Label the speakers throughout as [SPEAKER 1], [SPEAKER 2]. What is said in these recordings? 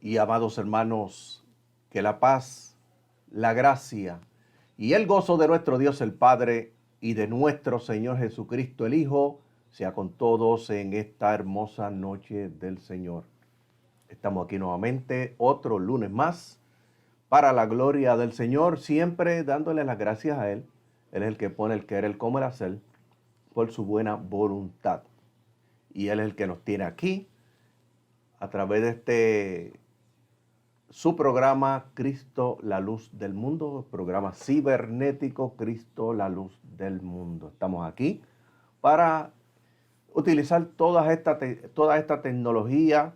[SPEAKER 1] Y amados hermanos, que la paz, la gracia y el gozo de nuestro Dios el Padre y de nuestro Señor Jesucristo el Hijo sea con todos en esta hermosa noche del Señor. Estamos aquí nuevamente, otro lunes más, para la gloria del Señor, siempre dándole las gracias a Él. Él es el que pone el querer, el cómo, el hacer, por su buena voluntad. Y Él es el que nos tiene aquí, a través de su programa Cristo, la luz del mundo, programa cibernético Cristo, la luz del mundo. Estamos aquí para utilizar toda esta tecnología,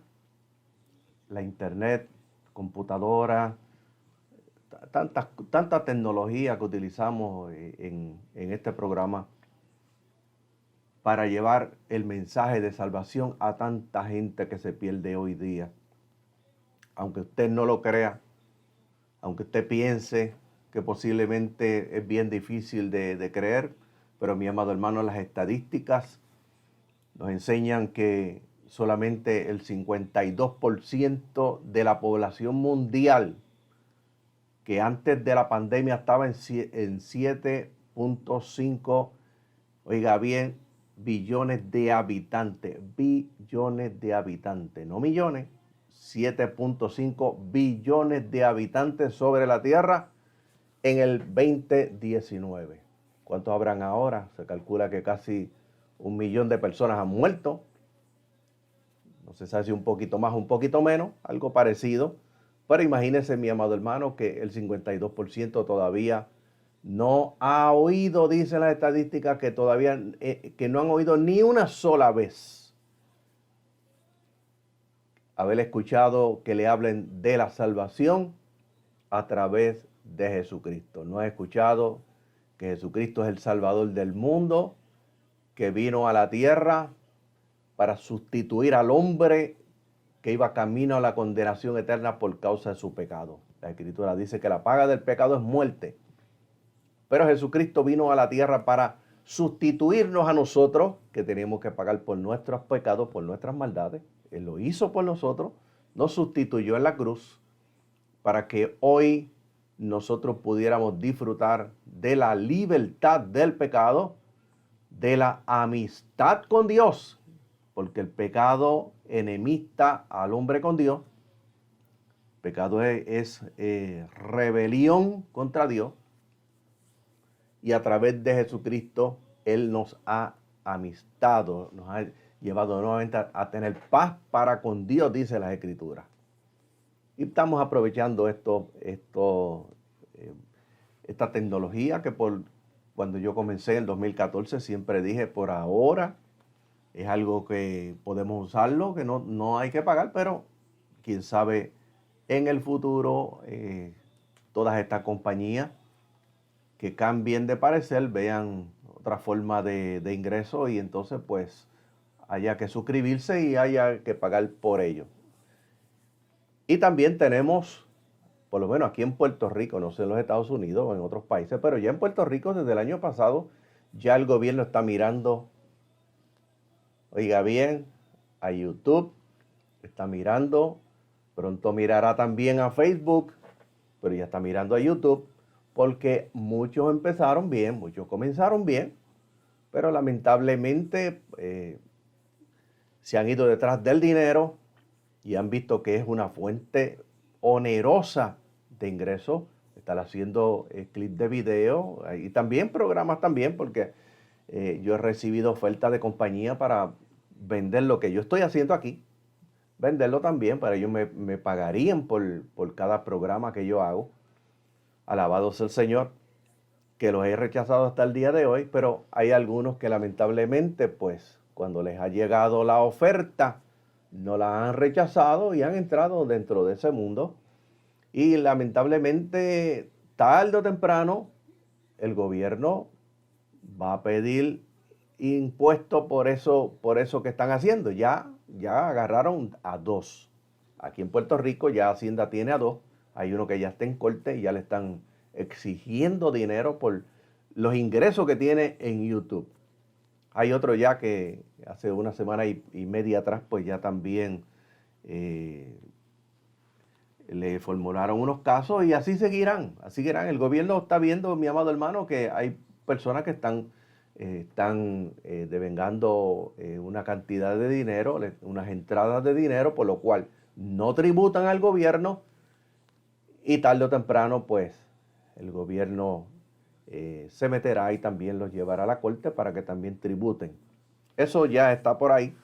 [SPEAKER 1] la internet, computadora, tanta tecnología que utilizamos en este programa para llevar el mensaje de salvación a tanta gente que se pierde hoy día. Aunque usted no lo crea, aunque usted piense que posiblemente es bien difícil de creer, pero mi amado hermano, las estadísticas nos enseñan que solamente el 52% de la población mundial, que antes de la pandemia estaba en 7.5, oiga bien, billones de habitantes, no millones, 7.5 billones de habitantes sobre la Tierra en el 2019. ¿Cuántos habrán ahora? Se calcula que casi 1 millón de personas han muerto. No se sabe si un poquito más o un poquito menos, algo parecido. Pero imagínense, mi amado hermano, que el 52% todavía no ha oído, dicen las estadísticas, que todavía que no han oído ni una sola vez haber escuchado que le hablen de la salvación a través de Jesucristo. No he escuchado que Jesucristo es el Salvador del mundo, que vino a la tierra para sustituir al hombre que iba camino a la condenación eterna por causa de su pecado. La Escritura dice que la paga del pecado es muerte, pero Jesucristo vino a la tierra para sustituirnos a nosotros, que teníamos que pagar por nuestros pecados, por nuestras maldades. Él lo hizo por nosotros, nos sustituyó en la cruz, para que hoy nosotros pudiéramos disfrutar de la libertad del pecado, de la amistad con Dios, porque el pecado enemista al hombre con Dios. Pecado es rebelión contra Dios, y a través de Jesucristo Él nos ha amistado, nos ha llevado nuevamente a tener paz para con Dios, dice las Escrituras. Y estamos aprovechando esta tecnología que cuando yo comencé en 2014 siempre dije, por ahora es algo que podemos usarlo, que no hay que pagar, pero quién sabe en el futuro todas estas compañías que cambien de parecer, vean otra forma de ingreso y entonces pues haya que suscribirse y haya que pagar por ello. Y también tenemos, por lo menos aquí en Puerto Rico, no sé en los Estados Unidos o en otros países, pero ya en Puerto Rico desde el año pasado ya el gobierno está mirando, oiga bien, a YouTube, está mirando, pronto mirará también a Facebook, pero ya está mirando a YouTube, porque muchos empezaron bien, muchos comenzaron bien, pero lamentablemente se han ido detrás del dinero y han visto que es una fuente onerosa de ingresos. Están haciendo clips de video y también programas también, porque yo he recibido ofertas de compañía para vender lo que yo estoy haciendo aquí, venderlo también, para ellos me pagarían por cada programa que yo hago. Alabado sea el Señor, que los he rechazado hasta el día de hoy, pero hay algunos que lamentablemente, pues, cuando les ha llegado la oferta, no la han rechazado y han entrado dentro de ese mundo. Y lamentablemente, tarde o temprano, el gobierno va a pedir impuestos por eso que están haciendo. Ya agarraron a 2. Aquí en Puerto Rico ya Hacienda tiene a 2. Hay uno que ya está en corte y ya le están exigiendo dinero por los ingresos que tiene en YouTube. Hay otro ya que hace una semana y media atrás pues ya también le formularon unos casos y así seguirán, así seguirán. El gobierno está viendo, mi amado hermano, que hay personas que están devengando una cantidad de dinero, unas entradas de dinero, por lo cual no tributan al gobierno y tarde o temprano, pues, el gobierno se meterá y también los llevará a la corte para que también tributen. Eso ya está por ahí.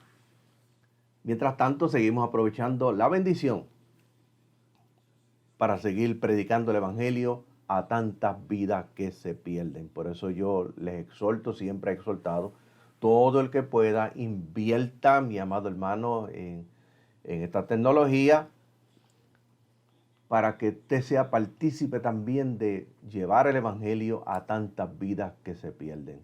[SPEAKER 1] Mientras tanto, seguimos aprovechando la bendición para seguir predicando el evangelio a tantas vidas que se pierden. Por eso yo les exhorto, siempre he exhortado, todo el que pueda, invierta, mi amado hermano, en esta tecnología para que usted sea partícipe también de llevar el evangelio a tantas vidas que se pierden.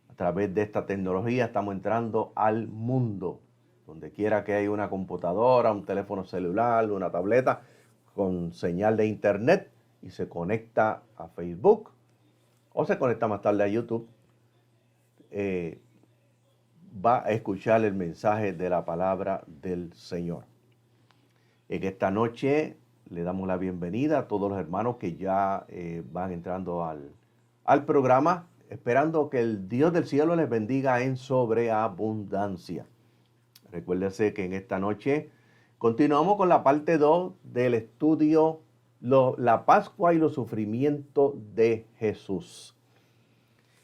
[SPEAKER 1] A través de esta tecnología estamos entrando al mundo. Donde quiera que haya una computadora, un teléfono celular, una tableta con señal de internet y se conecta a Facebook o se conecta más tarde a YouTube, va a escuchar el mensaje de la palabra del Señor. En esta noche le damos la bienvenida a todos los hermanos que ya van entrando al programa, esperando que el Dios del cielo les bendiga en sobreabundancia. Recuérdese que en esta noche continuamos con la parte 2 del estudio La Pascua y los sufrimientos de Jesús.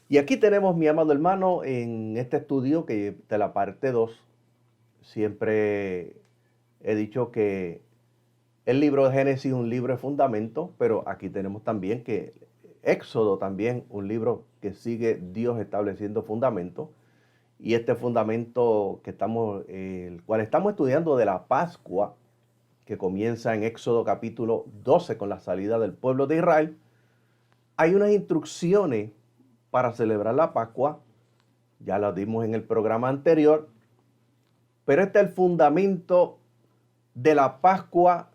[SPEAKER 1] Y aquí tenemos, mi amado hermano, en este estudio que de la parte 2, siempre he dicho que el libro de Génesis es un libro de fundamento, pero aquí tenemos también que Éxodo también, un libro que sigue Dios estableciendo fundamentos. Y este fundamento el cual estamos estudiando de la Pascua, que comienza en Éxodo capítulo 12 con la salida del pueblo de Israel, hay unas instrucciones para celebrar la Pascua, ya las dimos en el programa anterior, pero este es el fundamento de la Pascua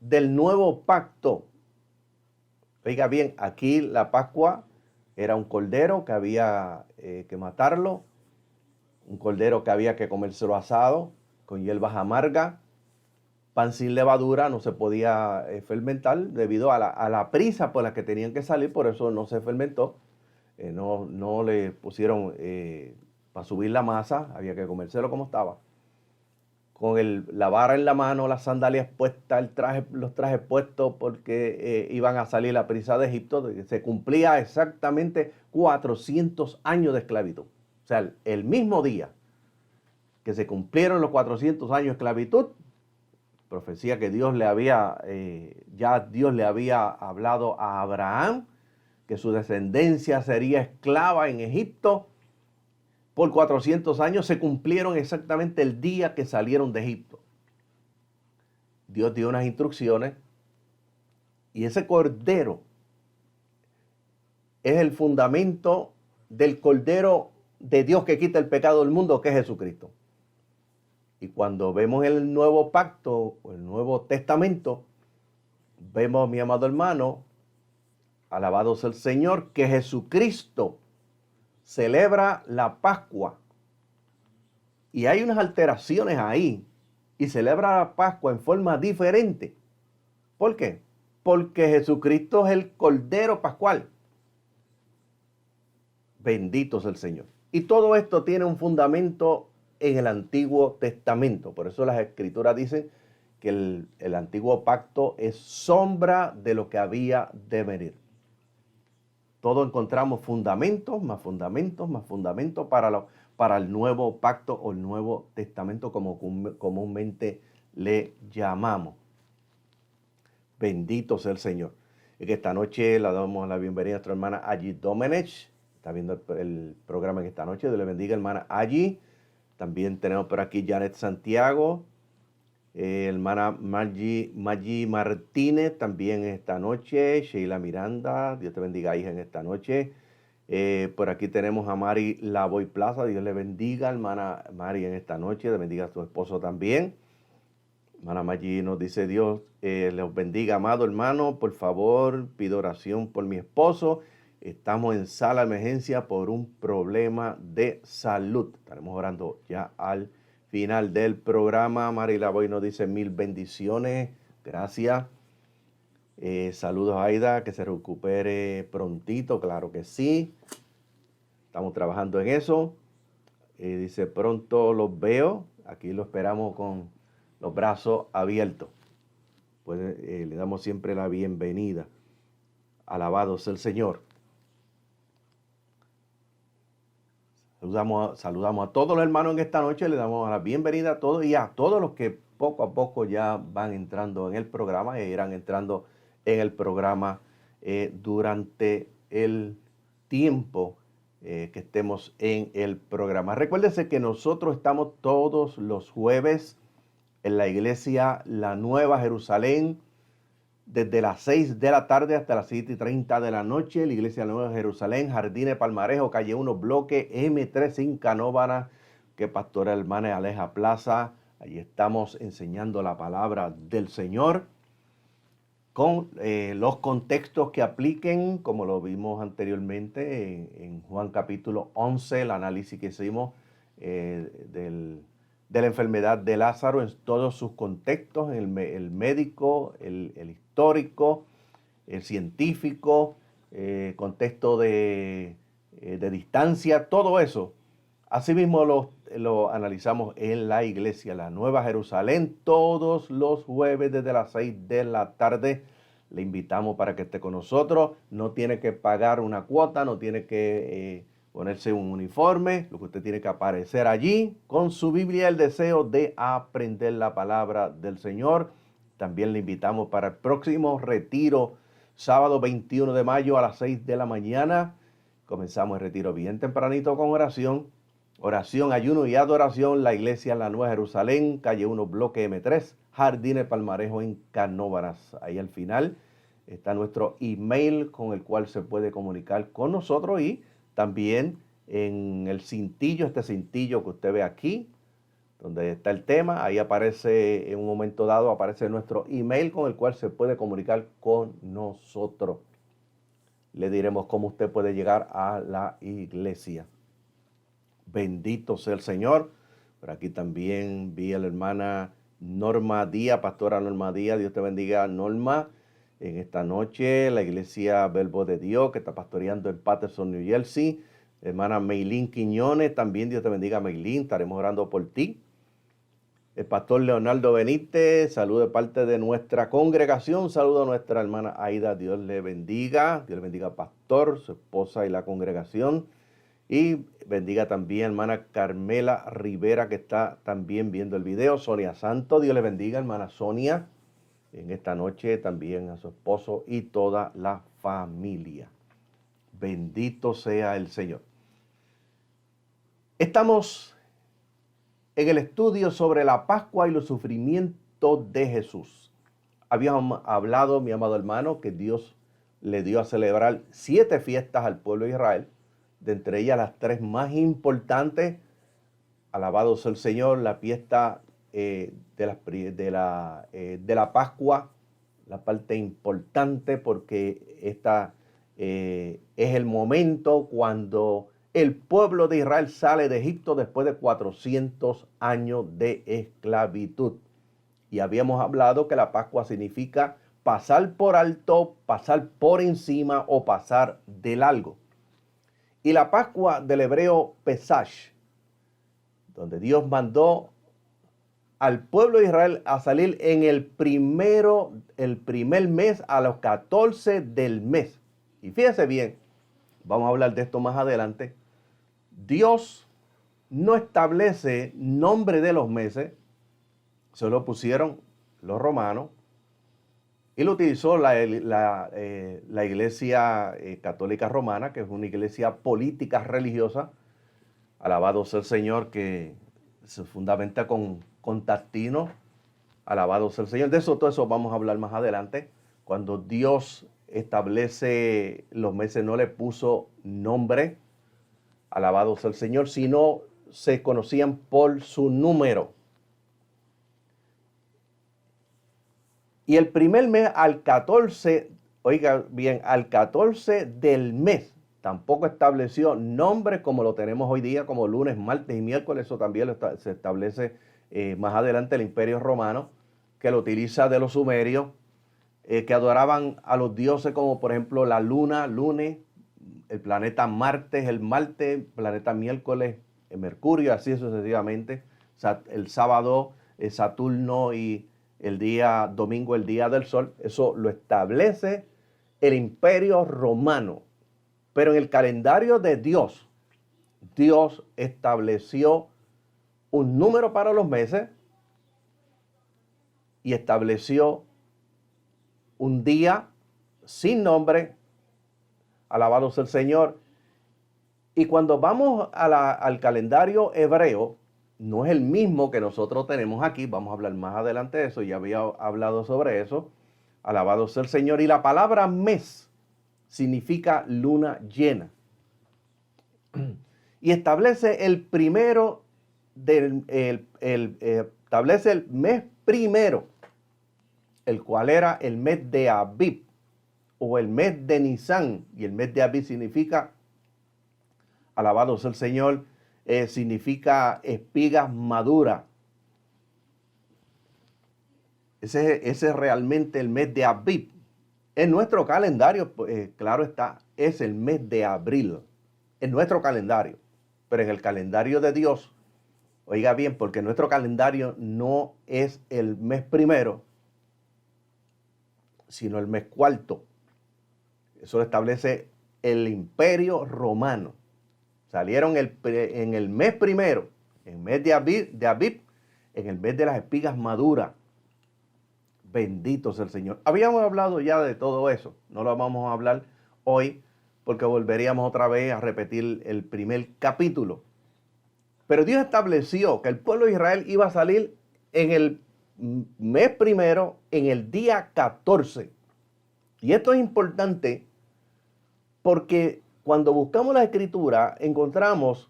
[SPEAKER 1] del nuevo pacto. Oiga bien, aquí la Pascua era un cordero que había que matarlo, un cordero que había que comérselo asado, con hierbas amargas, pan sin levadura, no se podía fermentar debido a la prisa por la que tenían que salir, por eso no se fermentó, no le pusieron para subir la masa, había que comérselo como estaba. Con la vara en la mano, las sandalias puestas, los trajes puestos porque iban a salir la prisa de Egipto, se cumplía exactamente 400 años de esclavitud. O sea, el mismo día que se cumplieron los 400 años de esclavitud, profecía que Dios le había hablado a Abraham, que su descendencia sería esclava en Egipto por 400 años, se cumplieron exactamente el día que salieron de Egipto. Dios dio unas instrucciones y ese cordero es el fundamento del cordero de Dios que quita el pecado del mundo, que es Jesucristo. Y cuando vemos el nuevo pacto o el Nuevo Testamento, vemos, mi amado hermano, alabado sea el Señor, que Jesucristo celebra la Pascua. Y hay unas alteraciones ahí. Y celebra la Pascua en forma diferente. ¿Por qué? Porque Jesucristo es el Cordero Pascual. Bendito sea el Señor. Y todo esto tiene un fundamento en el Antiguo Testamento. Por eso las Escrituras dicen que el Antiguo Pacto es sombra de lo que había de venir. Todo encontramos fundamentos, más fundamentos, más fundamentos para el Nuevo Pacto o el Nuevo Testamento, como comúnmente le llamamos. Bendito sea el Señor. Y que esta noche le damos la bienvenida a nuestra hermana Aggie Domenech. Está viendo el programa en esta noche. Dios le bendiga, hermana Aggie. También tenemos por aquí Janet Santiago, hermana Maggie Martínez, también esta noche. Sheila Miranda, Dios te bendiga, hija, en esta noche. Por aquí tenemos a Mari Lavoy Plaza, Dios le bendiga, hermana Mari, en esta noche. Le bendiga a su esposo también. Hermana Maggie nos dice: Dios les bendiga, amado hermano. Por favor, pido oración por mi esposo. Estamos en sala de emergencia por un problema de salud. Estaremos orando ya al final del programa. Mari Lavoy nos dice: mil bendiciones. Gracias. Saludos a Aida, que se recupere prontito, claro que sí. Estamos trabajando en eso. Dice, pronto los veo. Aquí lo esperamos con los brazos abiertos. Pues le damos siempre la bienvenida. Alabado sea el Señor. Saludamos a todos los hermanos en esta noche. Le damos la bienvenida a todos y a todos los que poco a poco ya van entrando en el programa e irán entrando en el programa durante el tiempo que estemos en el programa. Recuérdese que nosotros estamos todos los jueves en la iglesia La Nueva Jerusalén, desde las 6 de la tarde hasta las 7:30 de la noche. La iglesia La Nueva Jerusalén, Jardines Palmarejo, calle 1, bloque M3 en Canóvana, que pastora hermana Aleja Plaza. Allí estamos enseñando la palabra del Señor con los contextos que apliquen, como lo vimos anteriormente en Juan capítulo 11, el análisis que hicimos de la enfermedad de Lázaro en todos sus contextos, el médico, el histórico, el científico, contexto de distancia, todo eso. Asimismo lo analizamos en la iglesia La Nueva Jerusalén todos los jueves desde las 6 de la tarde. Le invitamos para que esté con nosotros. No tiene que pagar una cuota, no tiene que ponerse un uniforme. Lo que usted tiene que aparecer allí con su Biblia, el deseo de aprender la palabra del Señor. También le invitamos para el próximo retiro, sábado 21 de mayo a las 6 de la mañana. Comenzamos el retiro bien tempranito con oración. Oración, ayuno y adoración, la iglesia La Nueva Jerusalén, calle 1, bloque M3, Jardines Palmarejo en Canóvanas. Ahí al final está nuestro email con el cual se puede comunicar con nosotros y también en el cintillo, este cintillo que usted ve aquí, donde está el tema, ahí aparece, en un momento dado, aparece nuestro email con el cual se puede comunicar con nosotros. Le diremos cómo usted puede llegar a la iglesia. Bendito sea el Señor. Por aquí también vi a la hermana Norma Díaz, pastora Norma Díaz. Dios te bendiga, Norma. En esta noche, la iglesia Verbo de Dios, que está pastoreando en Patterson, New Jersey. Hermana Meilín Quiñones, también Dios te bendiga, Meilín. Estaremos orando por ti. El pastor Leonardo Benítez, saludo de parte de nuestra congregación. Saludo a nuestra hermana Aida. Dios le bendiga. Dios le bendiga, pastor, su esposa y la congregación. Y bendiga también hermana Carmela Rivera, que está también viendo el video. Sonia Santo, Dios le bendiga, hermana Sonia. En esta noche también a su esposo y toda la familia. Bendito sea el Señor. Estamos en el estudio sobre la Pascua y los sufrimientos de Jesús. Habíamos hablado, mi amado hermano, que Dios le dio a celebrar 7 fiestas al pueblo de Israel. De entre ellas las 3 más importantes, alabado sea el Señor, la fiesta de la Pascua, la parte importante porque esta es el momento cuando el pueblo de Israel sale de Egipto después de 400 años de esclavitud. Y habíamos hablado que la Pascua significa pasar por alto, pasar por encima o pasar de largo. Y la Pascua del hebreo Pesach, donde Dios mandó al pueblo de Israel a salir en el primer mes a los 14 del mes. Y fíjense bien, vamos a hablar de esto más adelante. Dios no establece nombre de los meses, se lo pusieron los romanos. Y lo utilizó la iglesia católica romana, que es una iglesia política religiosa. Alabado sea el Señor, que se fundamenta con Constantino. Alabado sea el Señor. De eso, todo eso vamos a hablar más adelante. Cuando Dios establece los meses, no le puso nombre. Alabado sea el Señor, sino se conocían por su número. Y el primer mes al 14, oiga bien, al 14 del mes, tampoco estableció nombre como lo tenemos hoy día, como lunes, martes y miércoles. Eso también se establece más adelante el Imperio Romano. que lo utiliza de los sumerios, que adoraban a los dioses como por ejemplo la luna, Lune, el planeta Marte, el Marte, el planeta miércoles, el Mercurio, así sucesivamente. El sábado, Saturno, y el día domingo, el día del sol. Eso lo establece el Imperio Romano. Pero en el calendario de Dios, Dios estableció un número para los meses y estableció un día sin nombre. Alabado sea el Señor. Y cuando vamos al calendario hebreo, no es el mismo que nosotros tenemos aquí. Vamos a hablar más adelante de eso. Ya había hablado sobre eso. Alabado sea el Señor. Y la palabra mes significa luna llena. Y establece el primero establece el mes primero, el cual era el mes de Abib o el mes de Nisan. Y el mes de Abib significa, alabado sea el Señor, significa espigas maduras. Ese es realmente el mes de Abib. En nuestro calendario, claro está, es el mes de abril. En nuestro calendario. Pero en el calendario de Dios, oiga bien, porque nuestro calendario no es el mes primero, sino el mes cuarto. Eso lo establece el Imperio Romano. Salieron en el mes primero, en el mes de Abib, en el mes de las espigas maduras. Bendito sea el Señor. Habíamos hablado ya de todo eso. No lo vamos a hablar hoy porque volveríamos otra vez a repetir el primer capítulo. Pero Dios estableció que el pueblo de Israel iba a salir en el mes primero, en el día 14. Y esto es importante porque cuando buscamos la escritura encontramos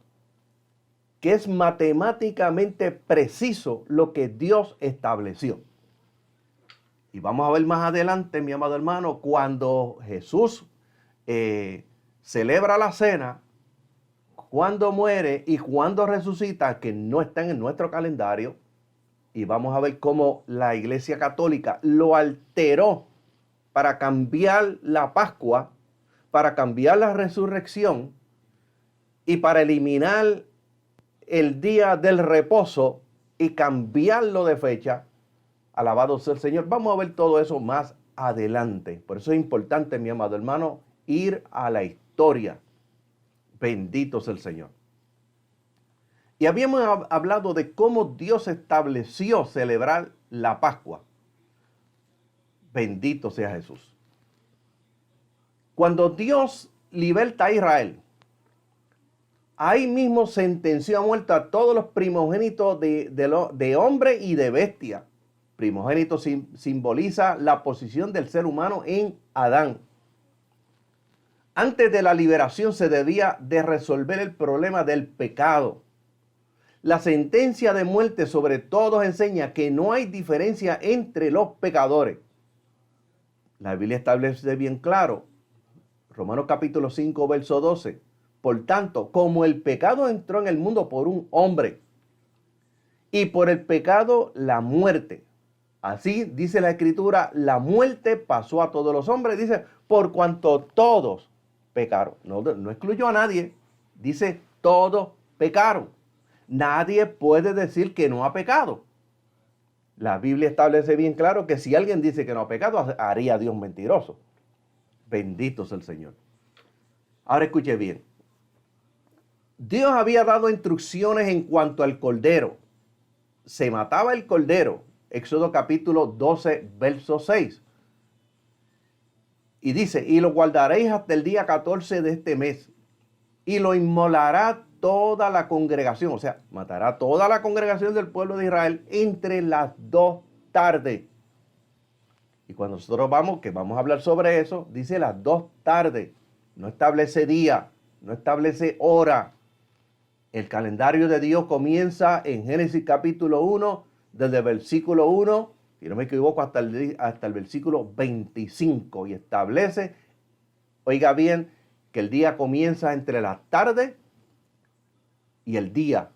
[SPEAKER 1] que es matemáticamente preciso lo que Dios estableció. Y vamos a ver más adelante, mi amado hermano, cuando Jesús celebra la cena, cuando muere y cuando resucita, que no están en nuestro calendario. Y vamos a ver cómo la Iglesia Católica lo alteró para cambiar la Pascua, para cambiar la resurrección y para eliminar el día del reposo y cambiarlo de fecha. Alabado sea el Señor. Vamos a ver todo eso más adelante. Por eso es importante, mi amado hermano, ir a la historia. Bendito sea el Señor. Y habíamos hablado de cómo Dios estableció celebrar la Pascua. Bendito sea Jesús. Cuando Dios liberta a Israel, ahí mismo sentenció a muerte a todos los primogénitos de hombre y de bestia. Primogénito simboliza la posición del ser humano en Adán. Antes de la liberación se debía de resolver el problema del pecado. La sentencia de muerte sobre todos enseña que no hay diferencia entre los pecadores. La Biblia establece bien claro, Romanos capítulo 5, verso 12. Por tanto, como el pecado entró en el mundo por un hombre, y por el pecado la muerte. Así dice la Escritura, la muerte pasó a todos los hombres. Dice, por cuanto todos pecaron. No excluyó a nadie. Dice, todos pecaron. Nadie puede decir que no ha pecado. La Biblia establece bien claro que si alguien dice que no ha pecado, haría a Dios mentiroso. Bendito sea el Señor. Ahora escuche bien. Dios había dado instrucciones en cuanto al cordero. Se mataba el cordero. Éxodo capítulo 12, verso 6. Y dice, y lo guardaréis hasta el día 14 de este mes. Y lo inmolará toda la congregación. O sea, matará toda la congregación del pueblo de Israel entre las 2 tardes. Y cuando nosotros vamos a hablar sobre eso, dice las 2 tardes. No establece día, no establece hora. El calendario de Dios comienza en Génesis capítulo 1, desde el versículo 1, si no me equivoco, hasta el versículo 25. Y establece, oiga bien, que el día comienza entre las tardes y el día,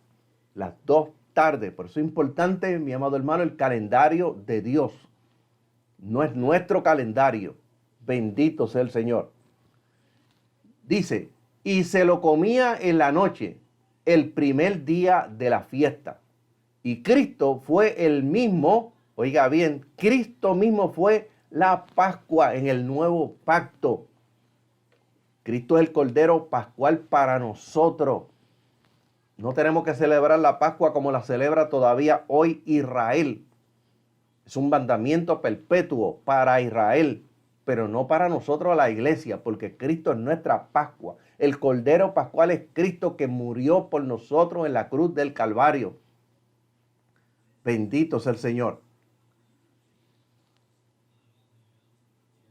[SPEAKER 1] las 2 tarde. Por eso es importante, mi amado hermano, el calendario de Dios. No es nuestro calendario. Bendito sea el Señor. Dice, y se lo comía en la noche, el primer día de la fiesta. Y Cristo fue el mismo, oiga bien, Cristo mismo fue la Pascua en el nuevo pacto. Cristo es el Cordero Pascual para nosotros. No tenemos que celebrar la Pascua como la celebra todavía hoy Israel. Es un mandamiento perpetuo para Israel, pero no para nosotros la iglesia, porque Cristo es nuestra Pascua. El Cordero Pascual es Cristo que murió por nosotros en la cruz del Calvario. Bendito sea el Señor.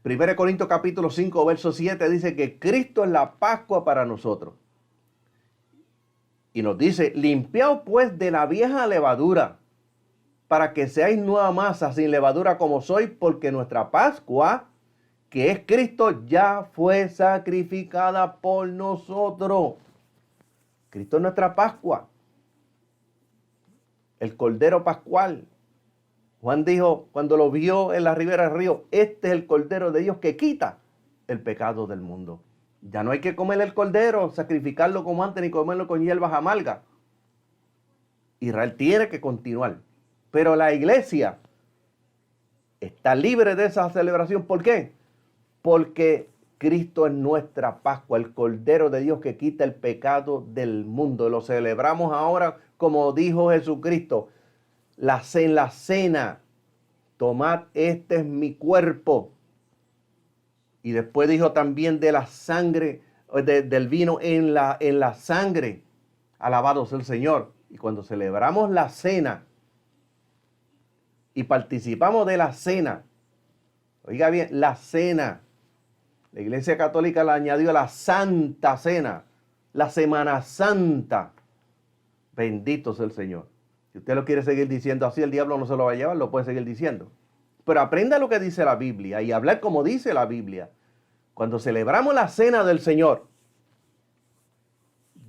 [SPEAKER 1] 1 Corintios capítulo 5, verso 7 dice que Cristo es la Pascua para nosotros. Y nos dice, limpiaos pues de la vieja levadura, para que seáis nueva masa sin levadura como sois, porque nuestra Pascua, que es Cristo, ya fue sacrificada por nosotros. Cristo es nuestra Pascua, el Cordero Pascual. Juan dijo, cuando lo vio en la ribera del río, este es el Cordero de Dios que quita el pecado del mundo. Ya no hay que comer el cordero, sacrificarlo como antes, ni comerlo con hierbas amargas. Israel tiene que continuar. Pero la iglesia está libre de esa celebración. ¿Por qué? Porque Cristo es nuestra Pascua, el Cordero de Dios que quita el pecado del mundo. Lo celebramos ahora como dijo Jesucristo. En la cena, tomad, este es mi cuerpo. Y después dijo también de la sangre, del vino en la sangre. Alabado sea el Señor. Y cuando celebramos la cena y participamos de la cena, oiga bien, la cena, la Iglesia Católica la añadió a la Santa Cena, la Semana Santa. Bendito sea el Señor. Si usted lo quiere seguir diciendo así, el diablo no se lo va a llevar, lo puede seguir diciendo. Pero aprenda lo que dice la Biblia y hablar como dice la Biblia. Cuando celebramos la cena del Señor,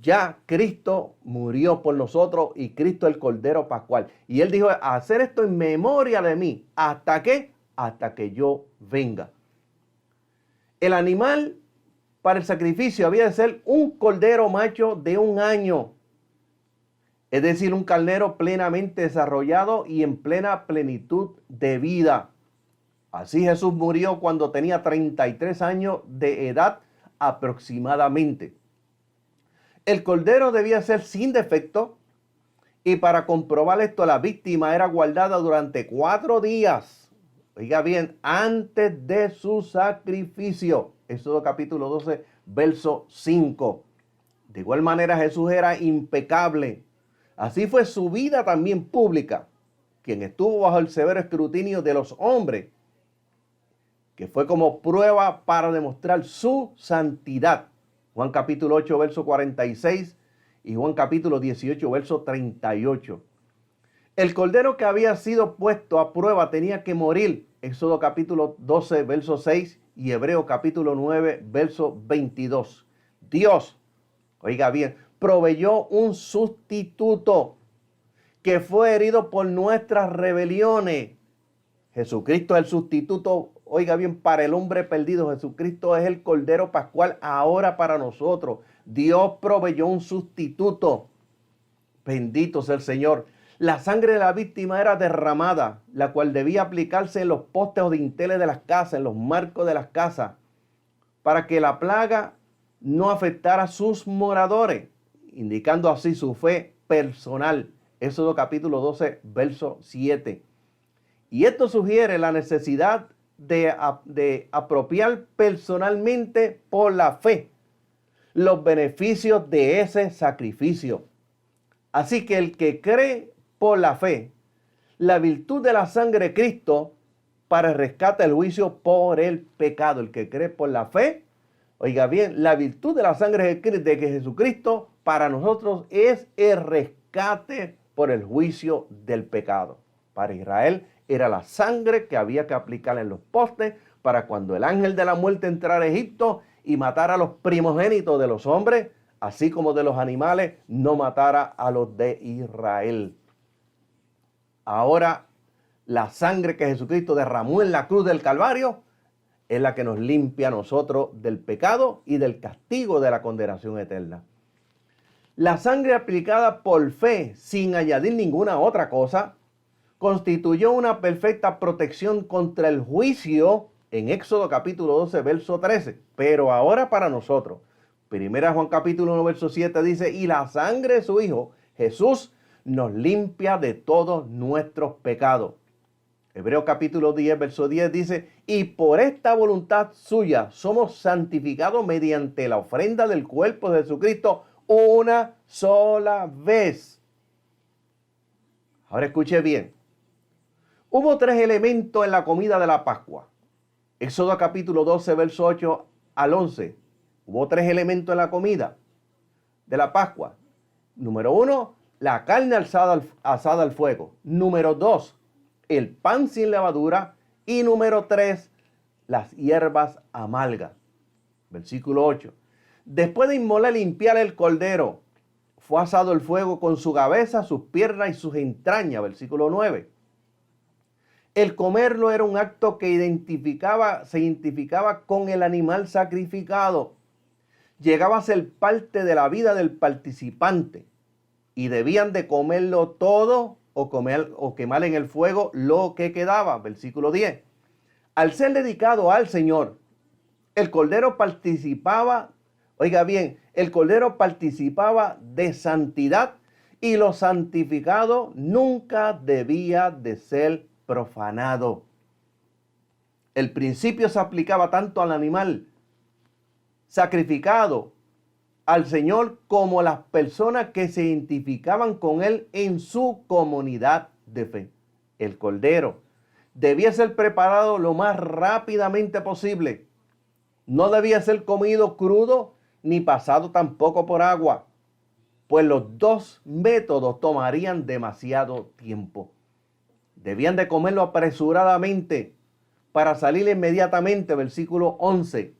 [SPEAKER 1] ya Cristo murió por nosotros y Cristo el Cordero Pascual. Y Él dijo, hacer esto en memoria de mí. ¿Hasta qué? Hasta que yo venga. El animal para el sacrificio había de ser un cordero macho de 1 año. Es decir, un carnero plenamente desarrollado y en plena plenitud de vida. Así Jesús murió cuando tenía 33 años de edad aproximadamente. El cordero debía ser sin defecto y para comprobar esto la víctima era guardada durante 4 días. Oiga bien, antes de su sacrificio. Éxodo capítulo 12, verso 5. De igual manera Jesús era impecable. Así fue su vida también pública, quien estuvo bajo el severo escrutinio de los hombres, que fue como prueba para demostrar su santidad. Juan capítulo 8, verso 46 y Juan capítulo 18, verso 38. El cordero que había sido puesto a prueba tenía que morir. Éxodo capítulo 12, verso 6 y Hebreo capítulo 9, verso 22. Dios, oiga bien, proveyó un sustituto que fue herido por nuestras rebeliones. Jesucristo es el sustituto, oiga bien, para el hombre perdido. Jesucristo es el Cordero Pascual ahora para nosotros. Dios proveyó un sustituto. Bendito sea el Señor. La sangre de la víctima era derramada, la cual debía aplicarse en los postes o dinteles de las casas, en los marcos de las casas, para que la plaga no afectara a sus moradores, indicando así su fe personal. Éxodo capítulo 12, verso 7. Y esto sugiere la necesidad de apropiar personalmente por la fe los beneficios de ese sacrificio. Así que el que cree por la fe la virtud de la sangre de Cristo para el rescate del juicio por el pecado, el que cree por la fe, oiga bien, la virtud de la sangre de Jesucristo para nosotros es el rescate por el juicio del pecado. Para Israel era la sangre que había que aplicar en los postes para cuando el ángel de la muerte entrara a Egipto y matara a los primogénitos de los hombres, así como de los animales, no matara a los de Israel. Ahora la sangre que Jesucristo derramó en la cruz del Calvario es la que nos limpia a nosotros del pecado y del castigo de la condenación eterna. La sangre aplicada por fe, sin añadir ninguna otra cosa, constituyó una perfecta protección contra el juicio en Éxodo capítulo 12, verso 13. Pero ahora para nosotros, 1 Juan capítulo 1, verso 7 dice, y la sangre de su Hijo, Jesús, nos limpia de todos nuestros pecados. Hebreos capítulo 10, verso 10 dice, y por esta voluntad suya somos santificados mediante la ofrenda del cuerpo de Jesucristo una sola vez. Ahora escuche bien. Hubo 3 elementos en la comida de la Pascua. Éxodo capítulo 12, verso 8 al 11. Hubo 3 elementos en la comida de la Pascua. Número 1, la carne asada al fuego. Número 2, el pan sin levadura. Y número 3, las hierbas amargas. Versículo 8. Después de inmolar y limpiar el cordero, fue asado el fuego con su cabeza, sus piernas y sus entrañas. Versículo 9. El comerlo era un acto que se identificaba con el animal sacrificado. Llegaba a ser parte de la vida del participante y debían de comerlo todo o quemar en el fuego lo que quedaba. Versículo 10. Al ser dedicado al Señor, el cordero participaba, oiga bien, el cordero participaba de santidad y lo santificado nunca debía de ser profanado. El principio se aplicaba tanto al animal sacrificado al Señor como a las personas que se identificaban con Él en su comunidad de fe. El cordero debía ser preparado lo más rápidamente posible. No debía ser comido crudo ni pasado tampoco por agua, pues los 2 métodos tomarían demasiado tiempo. Debían de comerlo apresuradamente para salir inmediatamente. Versículo 11.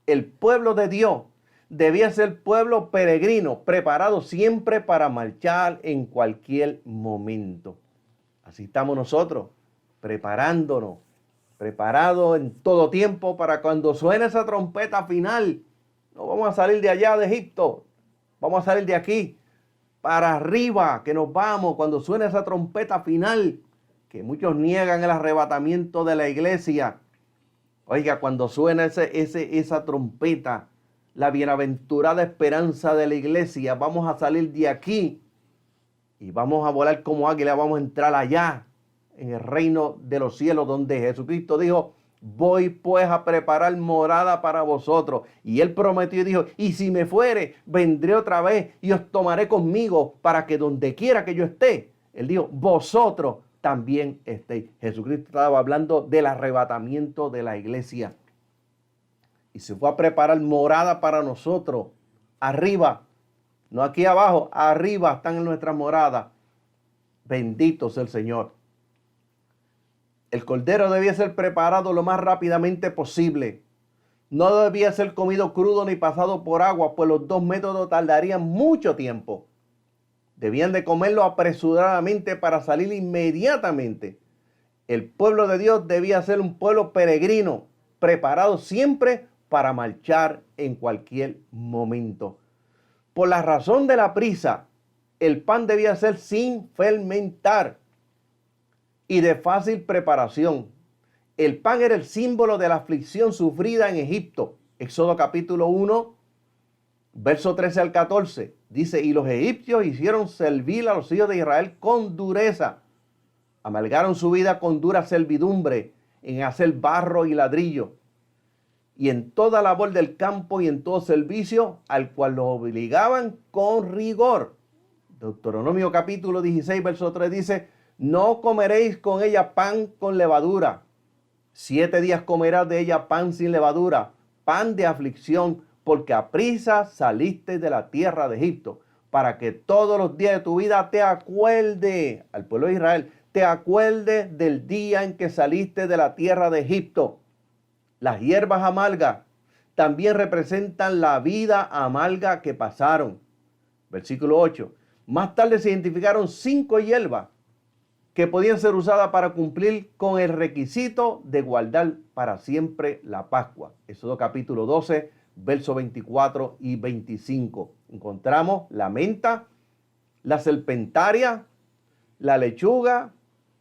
[SPEAKER 1] El pueblo de Dios debía ser pueblo peregrino, preparado siempre para marchar en cualquier momento. Así estamos nosotros, preparados en todo tiempo para cuando suene esa trompeta final. No vamos a salir de allá de Egipto, vamos a salir de aquí para arriba, que nos vamos cuando suene esa trompeta final, que muchos niegan el arrebatamiento de la iglesia. Oiga, cuando suena esa trompeta, la bienaventurada esperanza de la iglesia, vamos a salir de aquí y vamos a volar como águila, vamos a entrar allá en el reino de los cielos, donde Jesucristo dijo, voy pues a preparar morada para vosotros. Y Él prometió y dijo, y si me fuere, vendré otra vez y os tomaré conmigo para que donde quiera que yo esté, Él dijo, vosotros también estéis. Jesucristo estaba hablando del arrebatamiento de la iglesia. Y se fue a preparar morada para nosotros. Arriba, no aquí abajo, arriba están en nuestras moradas. Bendito sea el Señor. El cordero debía ser preparado lo más rápidamente posible. No debía ser comido crudo ni pasado por agua, pues los 2 métodos tardarían mucho tiempo. Debían de comerlo apresuradamente para salir inmediatamente. El pueblo de Dios debía ser un pueblo peregrino, preparado siempre para marchar en cualquier momento. Por la razón de la prisa, el pan debía ser sin fermentar y de fácil preparación. El pan era el símbolo de la aflicción sufrida en Egipto. Éxodo capítulo 1, verso 13 al 14. Dice, y los egipcios hicieron servir a los hijos de Israel con dureza. Amalgaron su vida con dura servidumbre en hacer barro y ladrillo. Y en toda labor del campo y en todo servicio al cual los obligaban con rigor. Deuteronomio capítulo 16, verso 3 dice, no comeréis con ella pan con levadura. 7 días comerás de ella pan sin levadura, pan de aflicción, porque a prisa saliste de la tierra de Egipto, para que todos los días de tu vida te acuerde, al pueblo de Israel, te acuerde del día en que saliste de la tierra de Egipto. Las hierbas amargas también representan la vida amarga que pasaron. Versículo 8. Más tarde se identificaron 5 hierbas que podían ser usadas para cumplir con el requisito de guardar para siempre la Pascua. Éxodo capítulo 12, versos 24 y 25. Encontramos la menta, la serpentaria, la lechuga,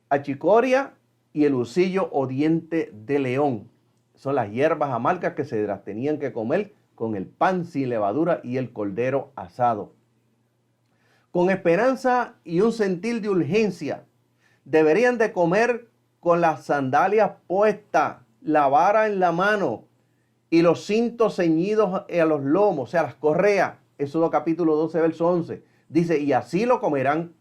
[SPEAKER 1] achicoria y el husillo o diente de león. Son las hierbas amargas que se las tenían que comer con el pan sin levadura y el cordero asado. Con esperanza y un sentir de urgencia, deberían de comer con las sandalias puestas, la vara en la mano y los cintos ceñidos a los lomos, o sea, las correas. Éxodo capítulo 12, verso 11. Dice, y así lo comerán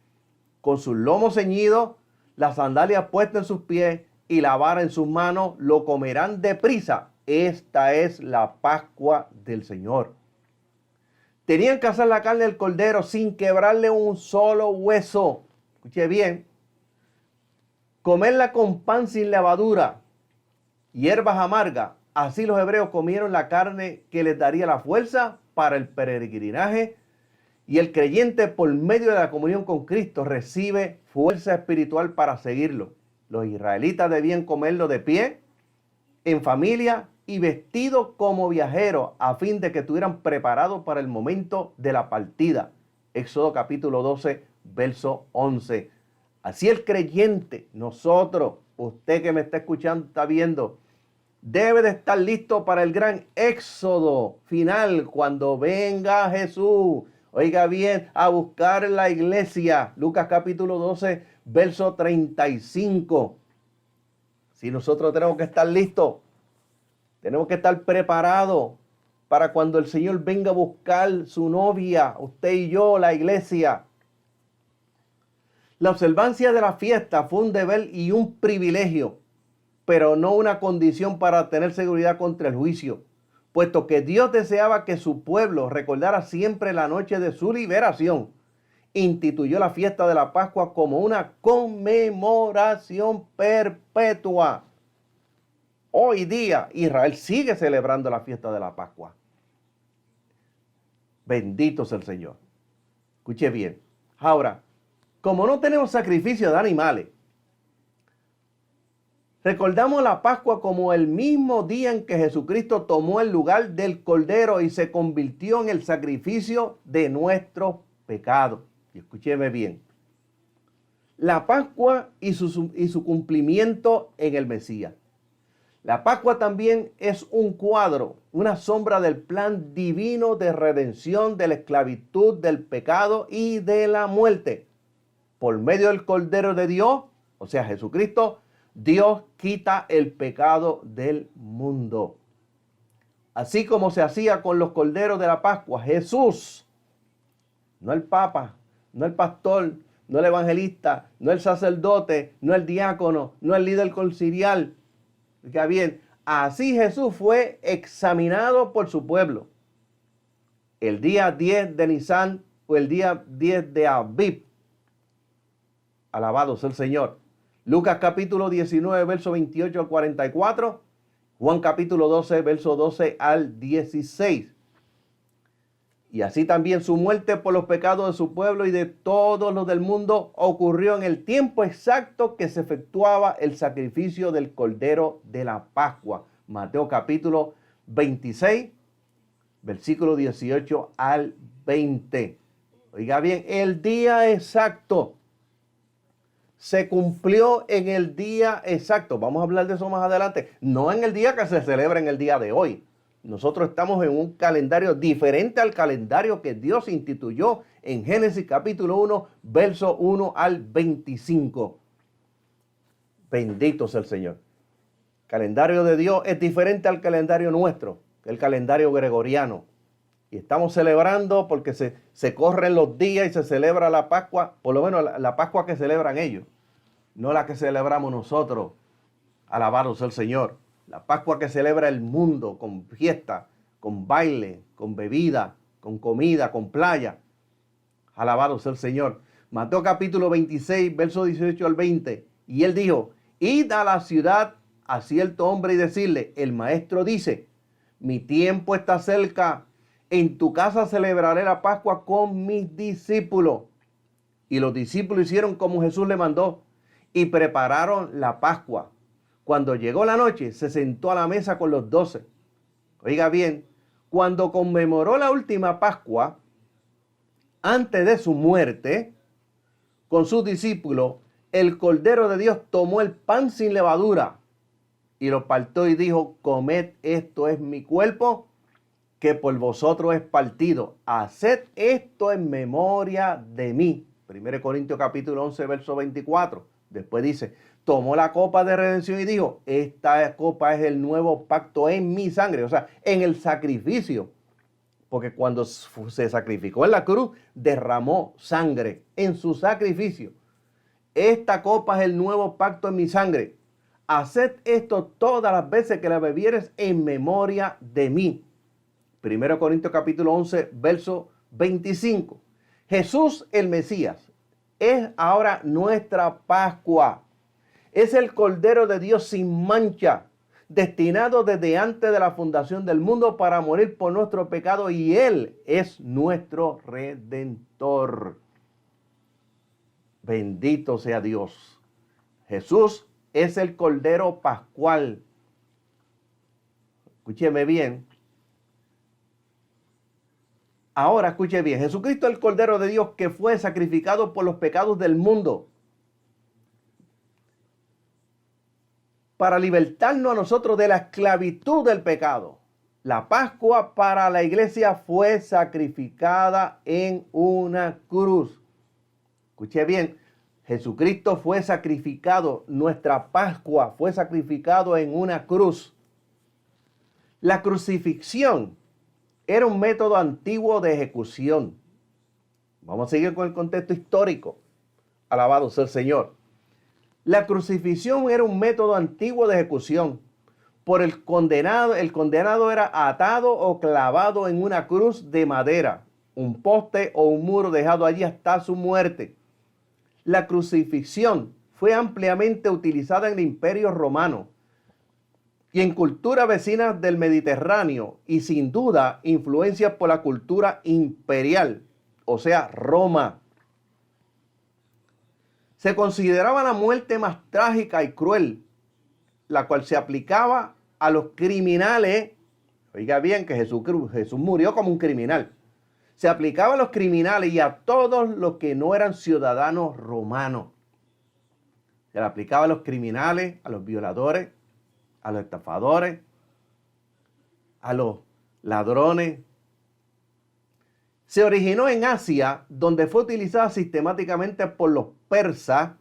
[SPEAKER 1] con sus lomos ceñidos, las sandalias puestas en sus pies y la vara en sus manos, lo comerán deprisa. Esta es la Pascua del Señor. Tenían que hacer la carne del cordero sin quebrarle un solo hueso. Escuche bien. Comerla con pan sin levadura, hierbas amargas. Así los hebreos comieron la carne que les daría la fuerza para el peregrinaje. Y el creyente, por medio de la comunión con Cristo, recibe fuerza espiritual para seguirlo. Los israelitas debían comerlo de pie, en familia y vestidos como viajeros, a fin de que estuvieran preparados para el momento de la partida. Éxodo capítulo 12, verso 11. Así el creyente, nosotros, usted que me está escuchando, está viendo, debe de estar listo para el gran éxodo final cuando venga Jesús. Oiga bien, a buscar la iglesia. Lucas capítulo 12, verso 35. Si nosotros tenemos que estar listos, tenemos que estar preparados para cuando el Señor venga a buscar su novia, usted y yo, la iglesia. La observancia de la fiesta fue un deber y un privilegio, pero no una condición para tener seguridad contra el juicio, puesto que Dios deseaba que su pueblo recordara siempre la noche de su liberación. Instituyó la fiesta de la Pascua como una conmemoración perpetua. Hoy día Israel sigue celebrando la fiesta de la Pascua. Bendito sea el Señor. Escuche bien. Ahora, como no tenemos sacrificio de animales, recordamos la Pascua como el mismo día en que Jesucristo tomó el lugar del Cordero y se convirtió en el sacrificio de nuestros pecados. Y escúcheme bien. La Pascua y su cumplimiento en el Mesías. La Pascua también es un cuadro, una sombra del plan divino de redención de la esclavitud, del pecado y de la muerte. Por medio del Cordero de Dios, o sea, Jesucristo, Dios quita el pecado del mundo. Así como se hacía con los corderos de la Pascua, Jesús, no el Papa, no el pastor, no el evangelista, no el sacerdote, no el diácono, no el líder conciliar. Oiga bien, así Jesús fue examinado por su pueblo. El día 10 de Nisan o el día 10 de Abib. Alabado sea el Señor. Lucas capítulo 19, verso 28 al 44. Juan capítulo 12, verso 12 al 16. Y así también su muerte por los pecados de su pueblo y de todos los del mundo ocurrió en el tiempo exacto que se efectuaba el sacrificio del Cordero de la Pascua. Mateo capítulo 26, versículo 18 al 20. Oiga bien, el día exacto se cumplió en el día exacto. Vamos a hablar de eso más adelante. No en el día que se celebra en el día de hoy. Nosotros estamos en un calendario diferente al calendario que Dios instituyó en Génesis capítulo 1, verso 1 al 25. Bendito sea el Señor. El calendario de Dios es diferente al calendario nuestro, el calendario gregoriano. Y estamos celebrando porque se corren los días y se celebra la Pascua, por lo menos la Pascua que celebran ellos, no la que celebramos nosotros. Alabado sea el Señor. La Pascua que celebra el mundo con fiesta, con baile, con bebida, con comida, con playa. Alabado sea el Señor. Mateo capítulo 26, verso 18 al 20. Y él dijo, id a la ciudad a cierto hombre y decirle, el maestro dice, mi tiempo está cerca, en tu casa celebraré la Pascua con mis discípulos. Y los discípulos hicieron como Jesús le mandó. y prepararon la Pascua. Cuando llegó la noche, se sentó a la mesa con los 12. Oiga bien, cuando conmemoró la última Pascua, antes de su muerte, con sus discípulos, el Cordero de Dios tomó el pan sin levadura y lo partió y dijo: comed, esto es mi cuerpo, que por vosotros es partido. Haced esto en memoria de mí. 1 Corintios capítulo 11, verso 24. Después dice: tomó la copa de redención y dijo: esta copa es el nuevo pacto en mi sangre. O sea, en el sacrificio. Porque cuando se sacrificó en la cruz, derramó sangre en su sacrificio. Esta copa es el nuevo pacto en mi sangre. Haced esto todas las veces que la bebieres en memoria de mí. 1 Corintios capítulo 11, verso 25. Jesús el Mesías es ahora nuestra Pascua. Es el Cordero de Dios sin mancha, destinado desde antes de la fundación del mundo para morir por nuestro pecado, y Él es nuestro Redentor. Bendito sea Dios. Jesús es el Cordero Pascual. Escúcheme bien. Ahora escuche bien. Jesucristo es el Cordero de Dios que fue sacrificado por los pecados del mundo, para libertarnos a nosotros de la esclavitud del pecado. La Pascua para la iglesia fue sacrificada en una cruz. Escuche bien, Jesucristo fue sacrificado, nuestra Pascua fue sacrificado en una cruz. La crucifixión era un método antiguo de ejecución. Vamos a seguir con el contexto histórico. Alabado sea el Señor. La crucifixión era un método antiguo de ejecución. Por el condenado era atado o clavado en una cruz de madera, un poste o un muro dejado allí hasta su muerte. La crucifixión fue ampliamente utilizada en el Imperio Romano y en culturas vecinas del Mediterráneo, y sin duda influencia por la cultura imperial, o sea, Roma. Se consideraba la muerte más trágica y cruel, la cual se aplicaba a los criminales. Oiga bien que Jesús murió como un criminal. Se aplicaba a los criminales y a todos los que no eran ciudadanos romanos. Se le aplicaba a los criminales, a los violadores, a los estafadores, a los ladrones. Se originó en Asia, donde fue utilizada sistemáticamente por los persas.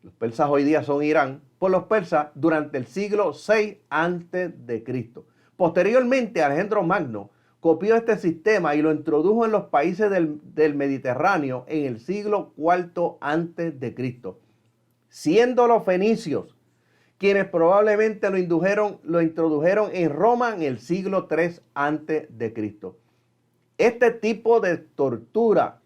[SPEAKER 1] Los persas hoy día son Irán. Por los persas durante el siglo VI a.C. Posteriormente, Alejandro Magno copió este sistema y lo introdujo en los países del Mediterráneo en el siglo IV a.C., siendo los fenicios quienes probablemente lo introdujeron en Roma en el siglo III a.C. Este tipo de tortura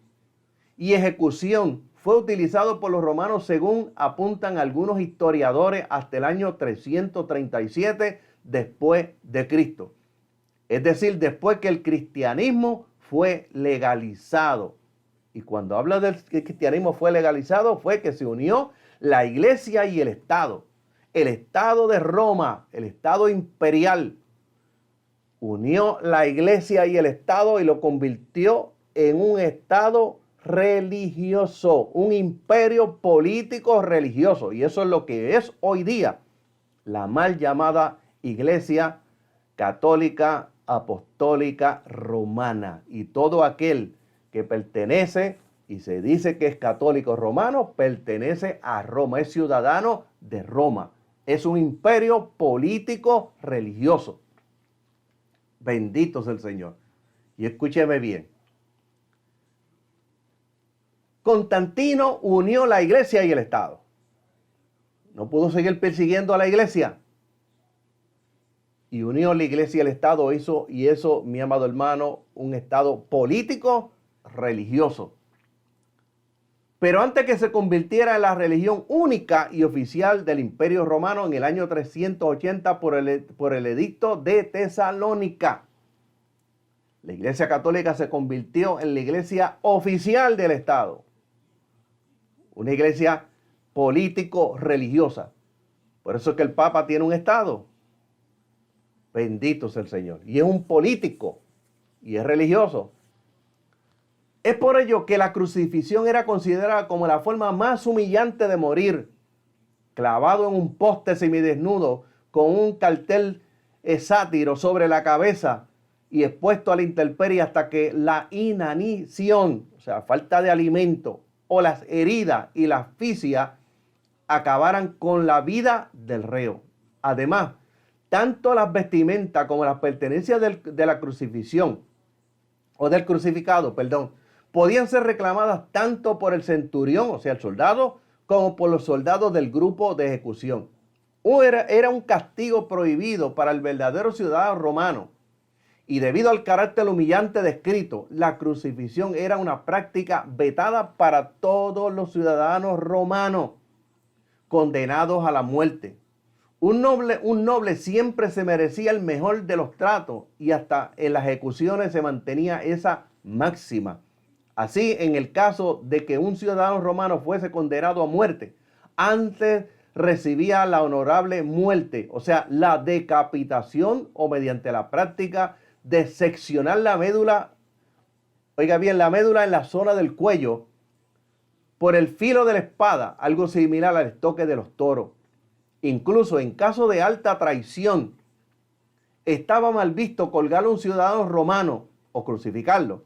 [SPEAKER 1] y ejecución fue utilizado por los romanos, según apuntan algunos historiadores, hasta el año 337 después de Cristo. Es decir, después que el cristianismo fue legalizado. Y cuando habla del que el cristianismo fue legalizado, fue que se unió la iglesia y el Estado. El Estado de Roma, el Estado imperial, unió la iglesia y el Estado y lo convirtió en un Estado religioso, un imperio político religioso. Y eso es lo que es hoy día la mal llamada Iglesia Católica Apostólica Romana. Y todo aquel que pertenece y se dice que es católico romano, pertenece a Roma, es ciudadano de Roma. Es un imperio político religioso. Bendito sea el Señor. Y escúcheme bien. Constantino unió la iglesia y el Estado. No pudo seguir persiguiendo a la iglesia. Y unió la iglesia y el Estado, y eso, mi amado hermano, un Estado político religioso. Pero antes que se convirtiera en la religión única y oficial del Imperio Romano en el año 380 por el edicto de Tesalónica, la Iglesia Católica se convirtió en la iglesia oficial del Estado. Una iglesia político-religiosa. Por eso es que el Papa tiene un estado. Bendito sea el Señor. Y es un político y es religioso. Es por ello que la crucifixión era considerada como la forma más humillante de morir, clavado en un poste semidesnudo con un cartel sátiro sobre la cabeza y expuesto a la intemperie hasta que la inanición, o sea, falta de alimento, o las heridas y la asfixia acabaran con la vida del reo. Además, tanto las vestimentas como las pertenencias de la crucifixión, o del crucificado, perdón, podían ser reclamadas tanto por el centurión, o sea, el soldado, como por los soldados del grupo de ejecución. Era un castigo prohibido para el verdadero ciudadano romano. Y debido al carácter humillante descrito, la crucifixión era una práctica vetada para todos los ciudadanos romanos condenados a la muerte. Un noble siempre se merecía el mejor de los tratos y hasta en las ejecuciones se mantenía esa máxima. Así, en el caso de que un ciudadano romano fuese condenado a muerte, antes recibía la honorable muerte, o sea, la decapitación o mediante la práctica de seccionar la médula, oiga bien, la médula en la zona del cuello por el filo de la espada, algo similar al estoque de los toros. Incluso en caso de alta traición, estaba mal visto colgar a un ciudadano romano o crucificarlo.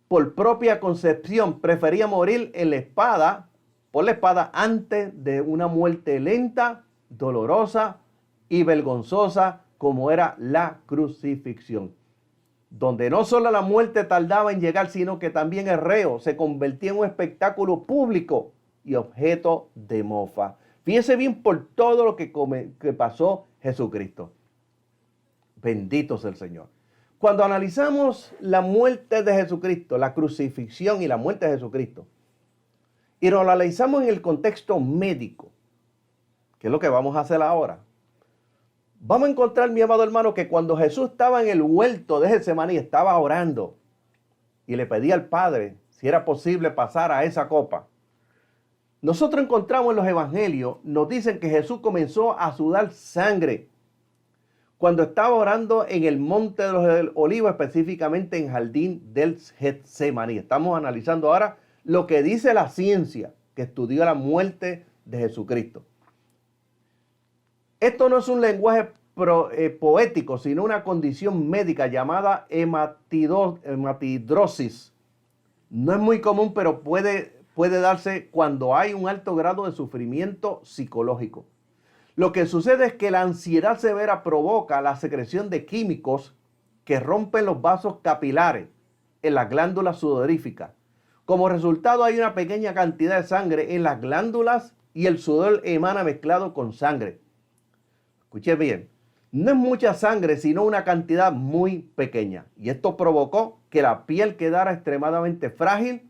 [SPEAKER 1] Por propia concepción, prefería morir en la espada, por la espada, antes de una muerte lenta, dolorosa y vergonzosa, como era la crucifixión, donde no solo la muerte tardaba en llegar, sino que también el reo se convertía en un espectáculo público y objeto de mofa. Fíjese bien por todo lo que pasó Jesucristo. Bendito sea el Señor. Cuando analizamos la muerte de Jesucristo, la crucifixión y la muerte de Jesucristo, y lo analizamos en el contexto médico, que es lo que vamos a hacer ahora, vamos a encontrar, mi amado hermano, que cuando Jesús estaba en el huerto de Getsemaní, estaba orando y le pedía al Padre si era posible pasar a esa copa. Nosotros encontramos en los evangelios, nos dicen que Jesús comenzó a sudar sangre cuando estaba orando en el monte de los olivos, específicamente en jardín del Getsemaní. Estamos analizando ahora lo que dice la ciencia que estudió la muerte de Jesucristo. Esto no es un lenguaje poético, sino una condición médica llamada hematidrosis. No es muy común, pero puede darse cuando hay un alto grado de sufrimiento psicológico. Lo que sucede es que la ansiedad severa provoca la secreción de químicos que rompen los vasos capilares en las glándulas sudoríficas. Como resultado, hay una pequeña cantidad de sangre en las glándulas y el sudor emana mezclado con sangre. Escuche bien, no es mucha sangre, sino una cantidad muy pequeña. Y esto provocó que la piel quedara extremadamente frágil,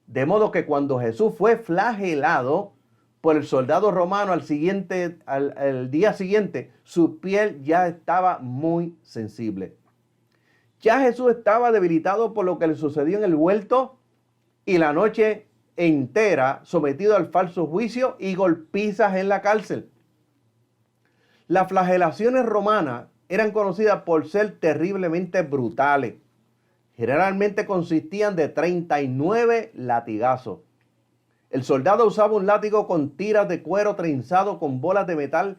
[SPEAKER 1] de modo que cuando Jesús fue flagelado por el soldado romano al día siguiente, su piel ya estaba muy sensible. Ya Jesús estaba debilitado por lo que le sucedió en el huerto y la noche entera sometido al falso juicio y golpizas en la cárcel. Las flagelaciones romanas eran conocidas por ser terriblemente brutales. Generalmente consistían de 39 latigazos. El soldado usaba un látigo con tiras de cuero trenzado con bolas de metal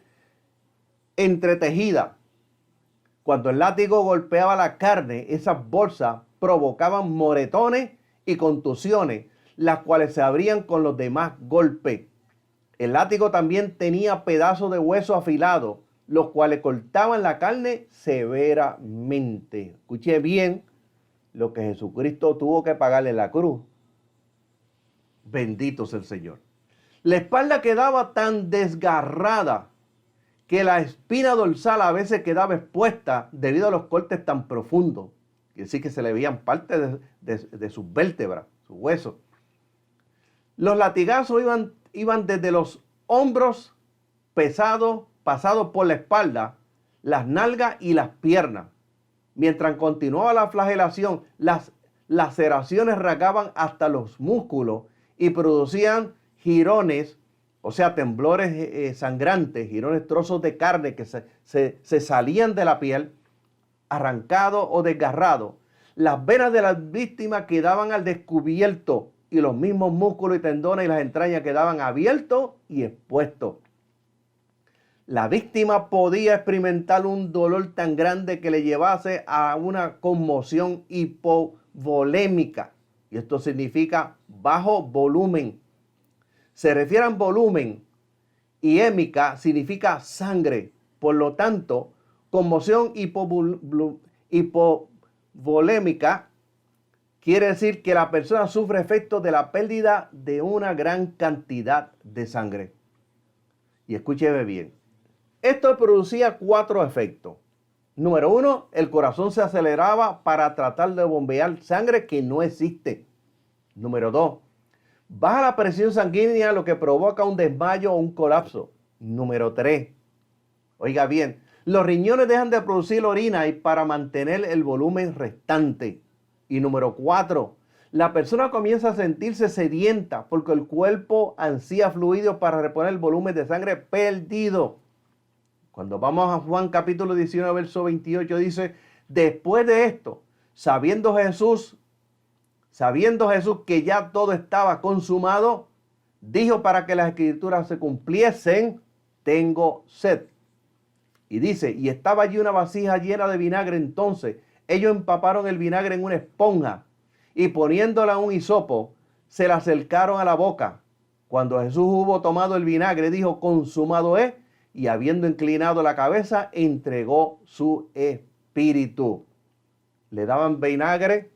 [SPEAKER 1] entretejidas. Cuando el látigo golpeaba la carne, esas bolsas provocaban moretones y contusiones, las cuales se abrían con los demás golpes. El látigo también tenía pedazos de hueso afilado, los cuales cortaban la carne severamente. Escuche bien lo que Jesucristo tuvo que pagarle en la cruz. Bendito sea el Señor. La espalda quedaba tan desgarrada que la espina dorsal a veces quedaba expuesta debido a los cortes tan profundos. Quiere decir que se le veían partes de sus vértebras, sus huesos. Los latigazos iban desde los hombros pasados por la espalda, las nalgas y las piernas. Mientras continuaba la flagelación, las laceraciones rasgaban hasta los músculos y producían jirones, o sea, temblores sangrantes, jirones, trozos de carne que se salían de la piel, arrancados o desgarrados. Las venas de las víctimas quedaban al descubierto y los mismos músculos y tendones y las entrañas quedaban abiertos y expuestos. La víctima podía experimentar un dolor tan grande que le llevase a una conmoción hipovolémica. Y esto significa bajo volumen. Se refiere al volumen y hémica significa sangre. Por lo tanto, conmoción hipovolémica quiere decir que la persona sufre efectos de la pérdida de una gran cantidad de sangre. Y escúcheme bien. Esto producía 4 efectos. Número 1, el corazón se aceleraba para tratar de bombear sangre que no existe. Número 2, baja la presión sanguínea, lo que provoca un desmayo o un colapso. Número 3, oiga bien, los riñones dejan de producir orina y para mantener el volumen restante. Y número 4, la persona comienza a sentirse sedienta porque el cuerpo ansía fluidos para reponer el volumen de sangre perdido. Cuando vamos a Juan capítulo 19, verso 28, dice, después de esto, sabiendo Jesús que ya todo estaba consumado, dijo para que las escrituras se cumpliesen, tengo sed. Y dice, y estaba allí una vasija llena de vinagre. Entonces ellos empaparon el vinagre en una esponja y poniéndola en un hisopo, se la acercaron a la boca. Cuando Jesús hubo tomado el vinagre, dijo, consumado es, y habiendo inclinado la cabeza, entregó su espíritu. Le daban vinagre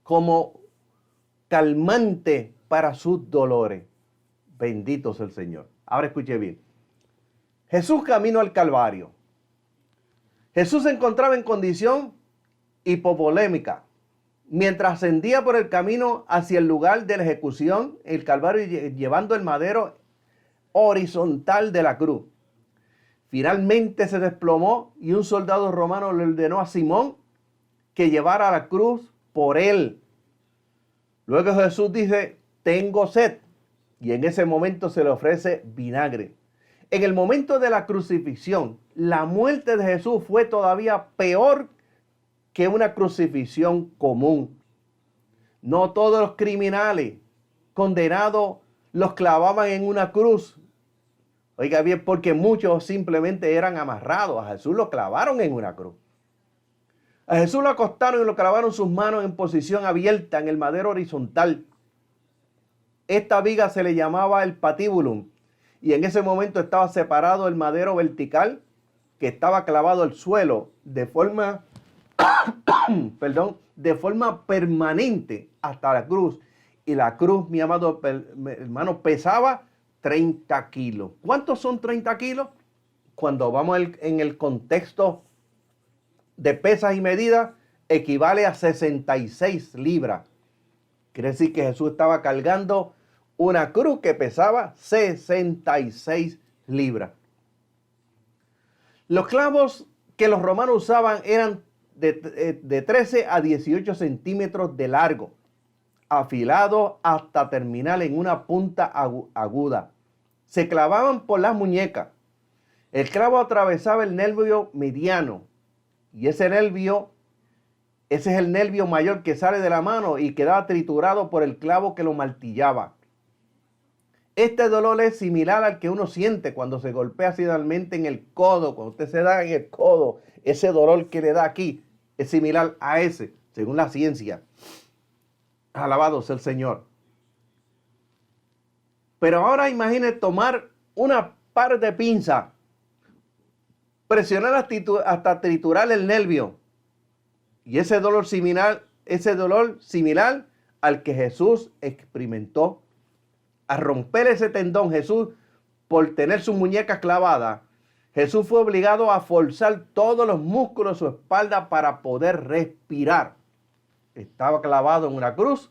[SPEAKER 1] como calmante para sus dolores. Bendito sea el Señor. Ahora escuche bien. Jesús caminó al Calvario. Jesús se encontraba en condición hipovolémica. Mientras ascendía por el camino hacia el lugar de la ejecución, el Calvario llevando el madero horizontal de la cruz. Finalmente se desplomó y un soldado romano le ordenó a Simón que llevara la cruz por él. Luego Jesús dice, tengo sed. Y en ese momento se le ofrece vinagre. En el momento de la crucifixión, la muerte de Jesús fue todavía peor que una crucifixión común. No todos los criminales condenados los clavaban en una cruz. Oiga bien, porque muchos simplemente eran amarrados. A Jesús lo clavaron en una cruz. A Jesús lo acostaron y lo clavaron sus manos en posición abierta en el madero horizontal. Esta viga se le llamaba el patíbulum. Y en ese momento estaba separado el madero vertical que estaba clavado al suelo de forma, de forma permanente hasta la cruz. Y la cruz, mi amado hermano, pesaba 30 kilos. ¿Cuántos son 30 kilos? Cuando vamos en el contexto de pesas y medidas, equivale a 66 libras. Quiere decir que Jesús estaba cargando una cruz que pesaba 66 libras. Los clavos que los romanos usaban eran de 13 a 18 centímetros de largo, afilados hasta terminar en una punta aguda. Se clavaban por las muñecas. El clavo atravesaba el nervio mediano y ese es el nervio mayor que sale de la mano y quedaba triturado por el clavo que lo martillaba. Este dolor es similar al que uno siente cuando se golpea accidentalmente en el codo, cuando usted se da en el codo, ese dolor que le da aquí es similar a ese, según la ciencia. Alabado sea el Señor. Pero ahora imagine tomar una par de pinzas, presionar hasta triturar el nervio. Y ese dolor similar al que Jesús experimentó. A romper ese tendón, Jesús, por tener sus muñecas clavadas, Jesús fue obligado a forzar todos los músculos de su espalda para poder respirar. Estaba clavado en una cruz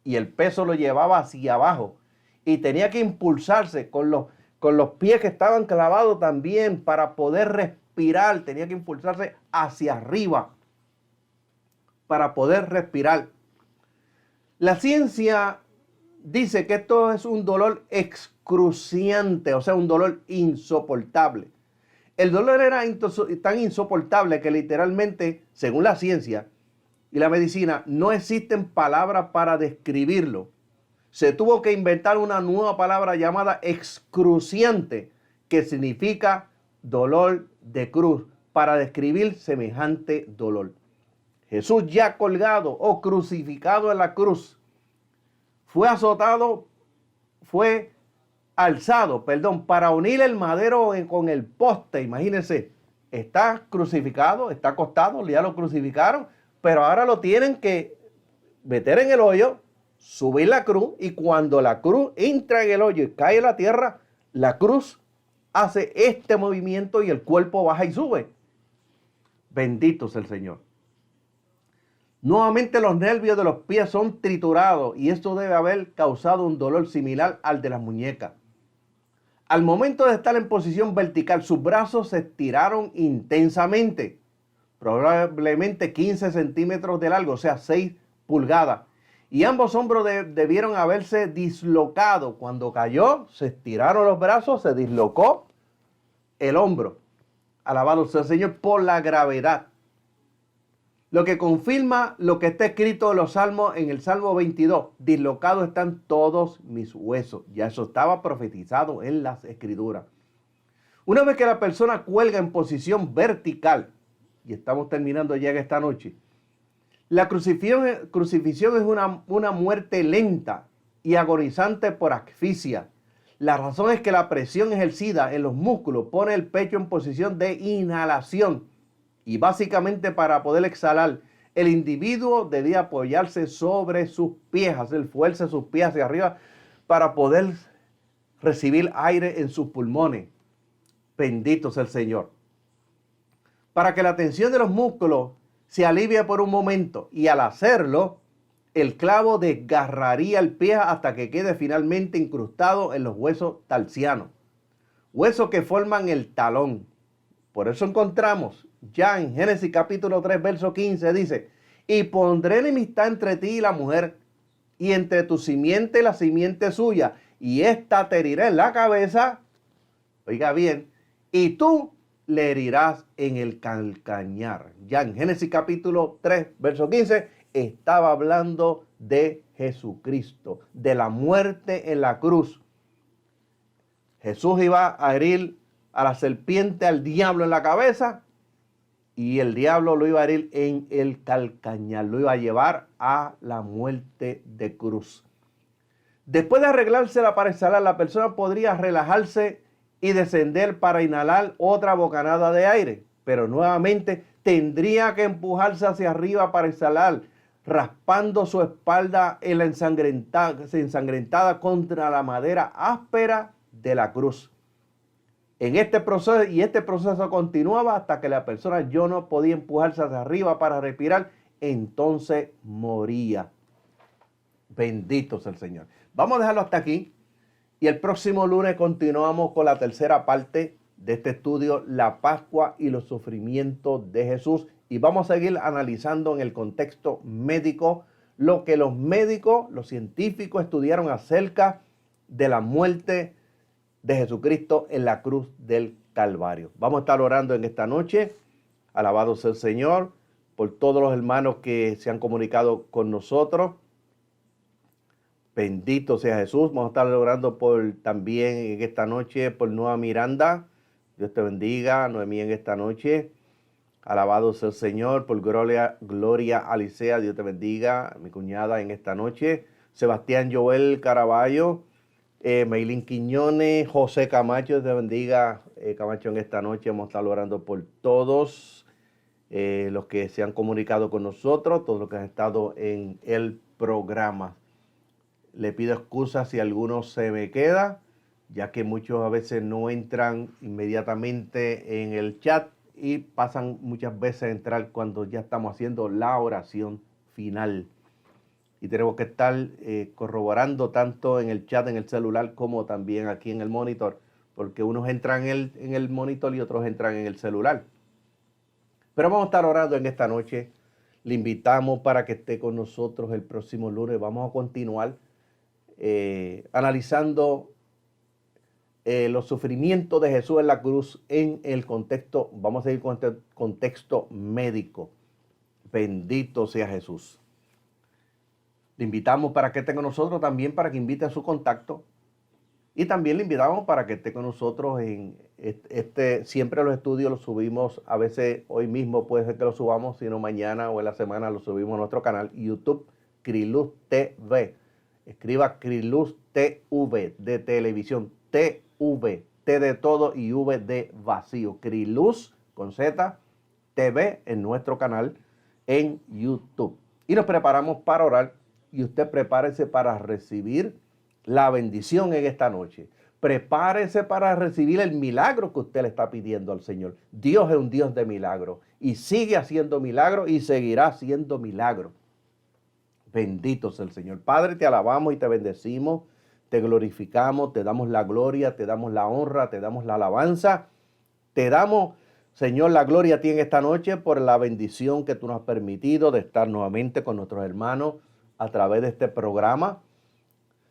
[SPEAKER 1] y el peso lo llevaba hacia abajo. Y tenía que impulsarse con los pies que estaban clavados también para poder respirar. Tenía que impulsarse hacia arriba para poder respirar. La ciencia dice que esto es un dolor excruciante, o sea, un dolor insoportable. El dolor era tan insoportable que literalmente, según la ciencia y la medicina, no existen palabras para describirlo. Se tuvo que inventar una nueva palabra llamada excruciante, que significa dolor de cruz, para describir semejante dolor. Jesús ya colgado o crucificado en la cruz, fue azotado, fue alzado, para unir el madero con el poste. Imagínense, está crucificado, está acostado, ya lo crucificaron, pero ahora lo tienen que meter en el hoyo, subir la cruz, y cuando la cruz entra en el hoyo y cae en la tierra, la cruz hace este movimiento y el cuerpo baja y sube. Bendito sea el Señor. Nuevamente los nervios de los pies son triturados y esto debe haber causado un dolor similar al de las muñecas. Al momento de estar en posición vertical, sus brazos se estiraron intensamente, probablemente 15 centímetros de largo, o sea, 6 pulgadas. Y ambos hombros debieron haberse dislocado. Cuando cayó, se estiraron los brazos, se dislocó el hombro. Alabado sea el Señor por la gravedad. Lo que confirma lo que está escrito en los Salmos, en el Salmo 22. Dislocados están todos mis huesos. Ya eso estaba profetizado en las Escrituras. Una vez que la persona cuelga en posición vertical, y estamos terminando ya en esta noche, la crucifixión es una muerte lenta y agonizante por asfixia. La razón es que la presión ejercida en los músculos pone el pecho en posición de inhalación. Y básicamente para poder exhalar, el individuo debía apoyarse sobre sus pies, hacer fuerza sus pies hacia arriba para poder recibir aire en sus pulmones. Bendito sea el Señor. Para que la tensión de los músculos se alivie por un momento, y al hacerlo, el clavo desgarraría el pie hasta que quede finalmente incrustado en los huesos tarsianos, huesos que forman el talón. Por eso encontramos ya en Génesis capítulo 3, verso 15, dice: y pondré enemistad entre ti y la mujer, y entre tu simiente y la simiente suya, y ésta te herirá en la cabeza, oiga bien, y tú le herirás en el calcañar. Ya en Génesis capítulo 3, verso 15, estaba hablando de Jesucristo, de la muerte en la cruz. Jesús iba a herir a la serpiente, al diablo en la cabeza, y el diablo lo iba a herir en el calcañar, lo iba a llevar a la muerte de cruz. Después de arreglársela para exhalar, la persona podría relajarse y descender para inhalar otra bocanada de aire, pero nuevamente tendría que empujarse hacia arriba para exhalar, raspando su espalda en la ensangrentada contra la madera áspera de la cruz. Este proceso continuaba hasta que la persona ya no podía empujarse hacia arriba para respirar, entonces moría. Bendito sea el Señor. Vamos a dejarlo hasta aquí, y el próximo lunes continuamos con la tercera parte de este estudio, la Pascua y los sufrimientos de Jesús, y vamos a seguir analizando en el contexto médico lo que los médicos, los científicos estudiaron acerca de la muerte de Jesucristo en la cruz del Calvario. Vamos a estar orando en esta noche. Alabado sea el Señor por todos los hermanos que se han comunicado con nosotros. Bendito sea Jesús. Vamos a estar orando también en esta noche por Nueva Miranda. Dios te bendiga, Noemí, en esta noche. Alabado sea el Señor por Gloria Alicea. Dios te bendiga, mi cuñada, en esta noche. Sebastián Joel Caraballo. Meilín Quiñones, José Camacho, Dios te bendiga, Camacho, en esta noche. Vamos a estar orando por todos los que se han comunicado con nosotros, todos los que han estado en el programa. Le pido excusas si alguno se me queda, ya que muchos a veces no entran inmediatamente en el chat y pasan muchas veces a entrar cuando ya estamos haciendo la oración final. Y tenemos que estar corroborando tanto en el chat, en el celular, como también aquí en el monitor, porque unos entran en el monitor y otros entran en el celular. Pero vamos a estar orando en esta noche. Le invitamos para que esté con nosotros el próximo lunes. Vamos a continuar analizando los sufrimientos de Jesús en la cruz en el contexto, vamos a seguir con este contexto médico. Bendito sea Jesús. Le invitamos para que esté con nosotros, también para que invite a su contacto. Y también le invitamos para que esté con nosotros en siempre los estudios los subimos, a veces hoy mismo puede ser que los subamos, sino mañana o en la semana los subimos a nuestro canal YouTube, Criluz TV. Escriba Criluz TV, de televisión, TV, T de todo y V de vacío. Criluz con Z TV en nuestro canal en YouTube. Y nos preparamos para orar y usted prepárese para recibir la bendición en esta noche. Prepárese para recibir el milagro que usted le está pidiendo al Señor. Dios es un Dios de milagros y sigue haciendo milagros y seguirá haciendo milagros. Bendito sea el Señor. Padre, te alabamos y te bendecimos, te glorificamos, te damos la gloria, te damos la honra, te damos la alabanza. Te damos, Señor, la gloria a ti en esta noche por la bendición que tú nos has permitido de estar nuevamente con nuestros hermanos a través de este programa.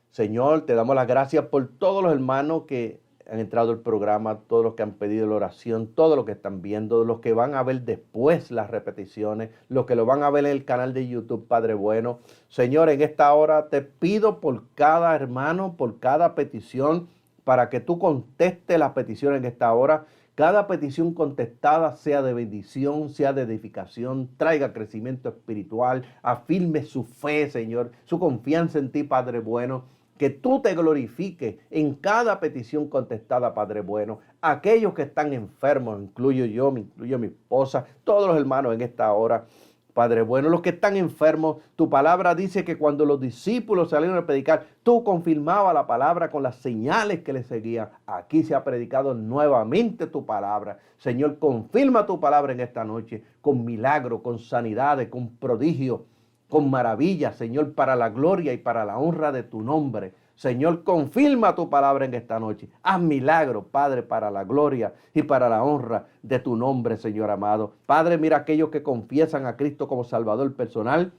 [SPEAKER 1] Señor, te damos las gracias por todos los hermanos que han entrado al programa, todos los que han pedido la oración, todos los que están viendo, los que van a ver después las repeticiones, los que lo van a ver en el canal de YouTube, Padre bueno. Señor, en esta hora te pido por cada hermano, por cada petición, para que tú contestes las peticiones en esta hora. Cada petición contestada sea de bendición, sea de edificación, traiga crecimiento espiritual, afirme su fe, Señor, su confianza en ti, Padre bueno. Que tú te glorifiques en cada petición contestada, Padre bueno. Aquellos que están enfermos, incluyo yo, me incluyo mi esposa, todos los hermanos en esta hora, Padre bueno, los que están enfermos, tu palabra dice que cuando los discípulos salieron a predicar, tú confirmabas la palabra con las señales que les seguían. Aquí se ha predicado nuevamente tu palabra. Señor, confirma tu palabra en esta noche con milagros, con sanidades, con prodigios, con maravillas, Señor, para la gloria y para la honra de tu nombre. Señor, confirma tu palabra en esta noche. Haz milagros, Padre, para la gloria y para la honra de tu nombre, Señor amado. Padre, mira aquellos que confiesan a Cristo como Salvador personal.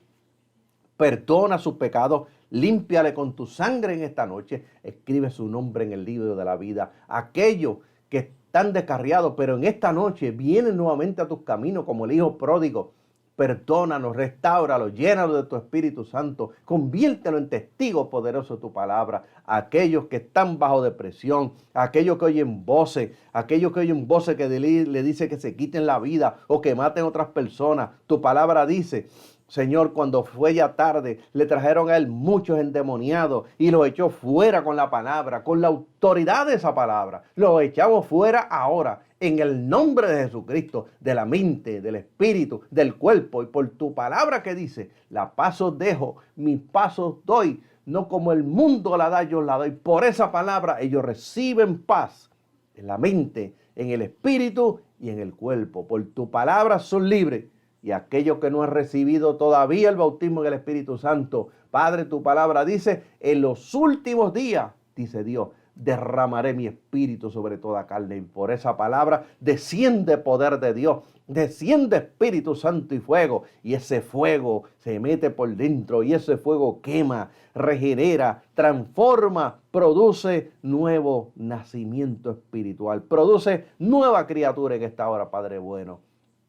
[SPEAKER 1] Perdona sus pecados, límpiale con tu sangre en esta noche. Escribe su nombre en el libro de la vida. Aquellos que están descarriados, pero en esta noche vienen nuevamente a tus caminos como el Hijo pródigo. Perdónanos, restáuralo, llénalo de tu Espíritu Santo, conviértelo en testigo poderoso de tu palabra. Aquellos que están bajo depresión, aquellos que oyen voces, que le dice que se quiten la vida o que maten a otras personas. Tu palabra dice, Señor, cuando fue ya tarde, le trajeron a él muchos endemoniados y los echó fuera con la palabra, con la autoridad de esa palabra. Los echamos fuera ahora, en el nombre de Jesucristo, de la mente, del espíritu, del cuerpo. Y por tu palabra que dice, la paz os dejo, mis pasos doy, no como el mundo la da, yo la doy. Por esa palabra ellos reciben paz en la mente, en el espíritu y en el cuerpo. Por tu palabra son libres. Y aquellos que no han recibido todavía el bautismo en el Espíritu Santo, Padre, tu palabra dice, en los últimos días, dice Dios, derramaré mi espíritu sobre toda carne. Y por esa palabra desciende poder de Dios, desciende Espíritu Santo y fuego. Y ese fuego se mete por dentro y ese fuego quema, regenera, transforma, produce nuevo nacimiento espiritual, produce nueva criatura en esta hora, Padre bueno.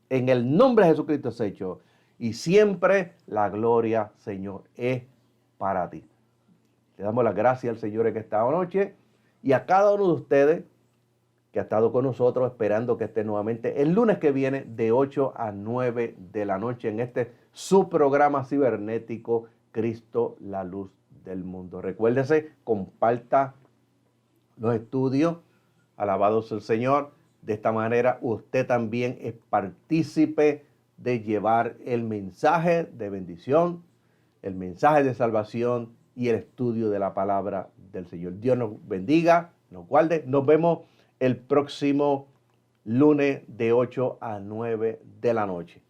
[SPEAKER 1] En el nombre de Jesucristo es hecho. Y siempre la gloria, Señor, es para ti. Le damos las gracias al Señor en esta noche y a cada uno de ustedes que ha estado con nosotros esperando que esté nuevamente el lunes que viene de 8 a 9 de la noche en su programa cibernético Cristo, la luz del mundo. Recuérdese, comparta los estudios. Alabado sea el Señor. De esta manera usted también es partícipe de llevar el mensaje de bendición, el mensaje de salvación y el estudio de la palabra del Señor. Dios nos bendiga, nos guarde. Nos vemos el próximo lunes de 8 a 9 de la noche.